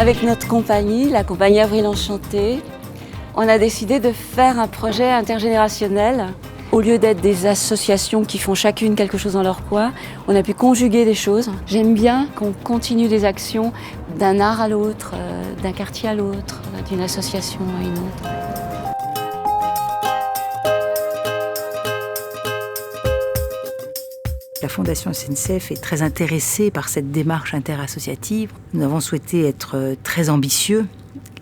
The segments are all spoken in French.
Avec notre compagnie, la compagnie Avril Enchanté, on a décidé de faire un projet intergénérationnel. Au lieu d'être des associations qui font chacune quelque chose dans leur coin, on a pu conjuguer des choses. J'aime bien qu'on continue des actions d'un art à l'autre, d'un quartier à l'autre, d'une association à une autre. La Fondation SNCF est très intéressée par cette démarche interassociative. Nous avons souhaité être très ambitieux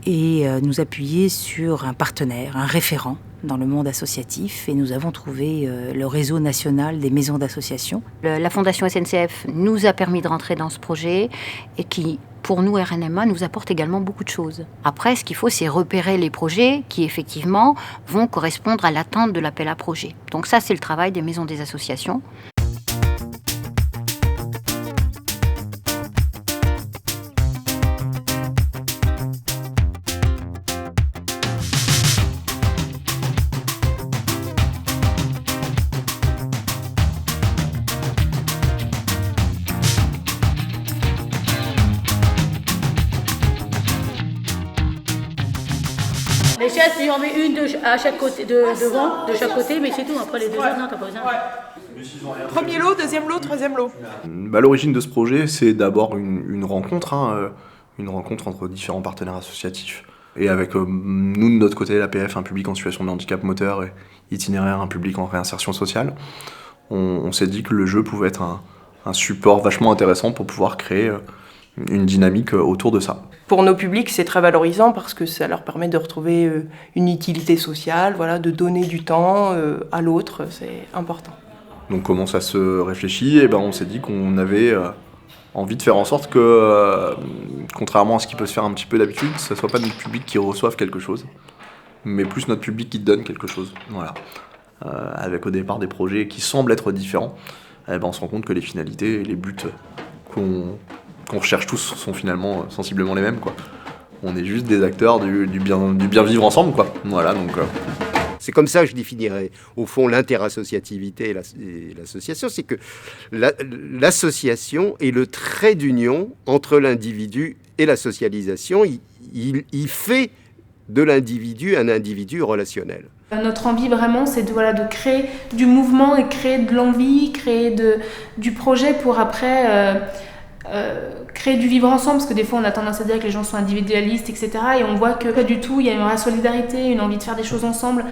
et nous appuyer sur un partenaire, un référent dans le monde associatif, et nous avons trouvé le réseau national des maisons d'association. La Fondation SNCF nous a permis de rentrer dans ce projet et qui, pour nous, RNMA, nous apporte également beaucoup de choses. Après, ce qu'il faut, c'est repérer les projets qui, effectivement, vont correspondre à l'attente de l'appel à projet. Donc ça, c'est le travail des maisons des associations. Les chaises, tu en mets une à chaque côté, devant, de chaque côté, mais c'est tout. Après les deux autres, non, t'as pas besoin. Premier lot, deuxième lot, troisième lot. L'origine de ce projet, c'est d'abord une rencontre, une rencontre entre différents partenaires associatifs. Et avec nous, de notre côté, l'APF, un public en situation de handicap moteur et itinéraire, un public en réinsertion sociale, on s'est dit que le jeu pouvait être un support vachement intéressant pour pouvoir créer une dynamique autour de ça. Pour nos publics, c'est très valorisant parce que ça leur permet de retrouver une utilité sociale, voilà, de donner du temps à l'autre, c'est important. Donc comment ça se réfléchit ? Et on s'est dit qu'on avait envie de faire en sorte que, contrairement à ce qui peut se faire un petit peu d'habitude, ce ne soit pas notre public qui reçoive quelque chose, mais plus notre public qui donne quelque chose. Voilà. Avec au départ des projets qui semblent être différents, on se rend compte que les finalités et les buts qu'on recherche tous sont finalement sensiblement les mêmes, quoi. On est juste des acteurs du bien vivre ensemble, quoi. Voilà, donc... C'est comme ça que je définirais, au fond, l'interassociativité et l'association. C'est que l'association est le trait d'union entre l'individu et la socialisation. Il fait de l'individu un individu relationnel. Notre envie vraiment, c'est de créer du mouvement et créer de l'envie, créer du projet pour après... créer du vivre ensemble, parce que des fois on a tendance à dire que les gens sont individualistes, etc. Et on voit que pas du tout, il y a une vraie solidarité, une envie de faire des choses ensemble.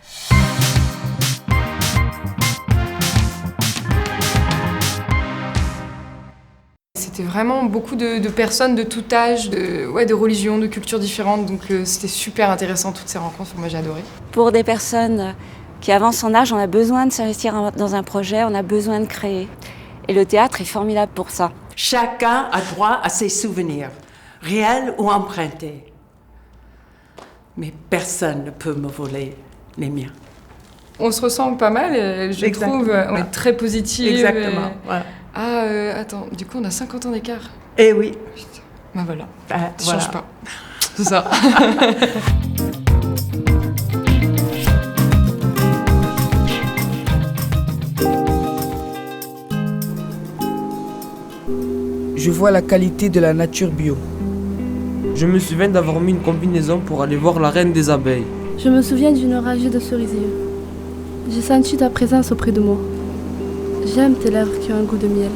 C'était vraiment beaucoup de personnes de tout âge, de religions, de cultures différentes, donc c'était super intéressant toutes ces rencontres, moi j'ai adoré. Pour des personnes qui avancent en âge, on a besoin de s'investir dans un projet, on a besoin de créer. Et le théâtre est formidable pour ça. Chacun a droit à ses souvenirs, réels ou empruntés. Mais personne ne peut me voler les miens. On se ressent pas mal, je trouve. On est très positifs. Exactement. Voilà. Attends, du coup on a 50 ans d'écart. Eh oui. Putain. Ben voilà, ça voilà. change pas. C'est ça. Je vois la qualité de la nature bio. Je me souviens d'avoir mis une combinaison pour aller voir la reine des abeilles. Je me souviens d'une rangée de cerisiers. J'ai senti ta présence auprès de moi. J'aime tes lèvres qui ont un goût de miel.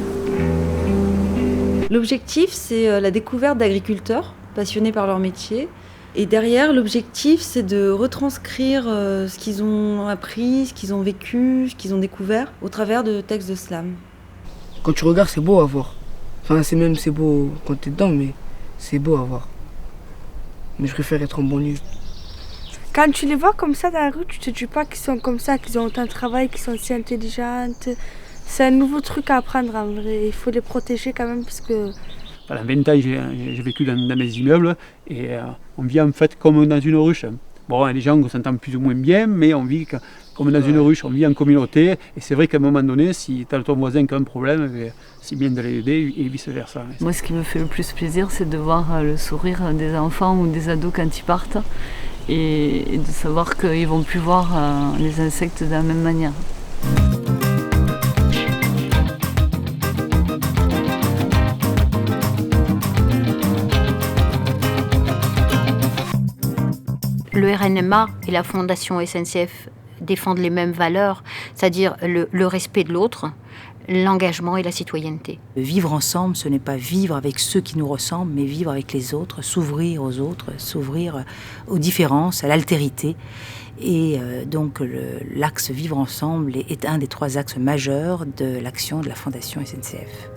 L'objectif, c'est la découverte d'agriculteurs passionnés par leur métier. Et derrière, l'objectif, c'est de retranscrire ce qu'ils ont appris, ce qu'ils ont vécu, ce qu'ils ont découvert au travers de textes de slam. Quand tu regardes, c'est beau à voir. Enfin, c'est beau quand t'es dedans, mais c'est beau à voir. Mais je préfère être en banlieue. Quand tu les vois comme ça dans la rue, tu te dis pas qu'ils sont comme ça, qu'ils ont autant de travail, qu'ils sont si intelligentes. C'est un nouveau truc à apprendre en vrai. Il faut les protéger quand même parce que... Pendant 20 ans, j'ai vécu dans mes immeubles et on vit en fait comme dans une ruche. Bon, il y a des gens qui s'entendent plus ou moins bien, mais on vit comme dans une ruche, on vit en communauté. Et c'est vrai qu'à un moment donné, si tu as ton voisin qui a un problème, c'est bien de l'aider et vice-versa. Moi, ce qui me fait le plus plaisir, c'est de voir le sourire des enfants ou des ados quand ils partent et de savoir qu'ils ne vont plus voir les insectes de la même manière. Le RNMA et la Fondation SNCF défendent les mêmes valeurs, c'est-à-dire le respect de l'autre, l'engagement et la citoyenneté. Vivre ensemble, ce n'est pas vivre avec ceux qui nous ressemblent, mais vivre avec les autres, s'ouvrir aux autres, s'ouvrir aux différences, à l'altérité. Et donc l'axe vivre ensemble est un des 3 axes majeurs de l'action de la Fondation SNCF.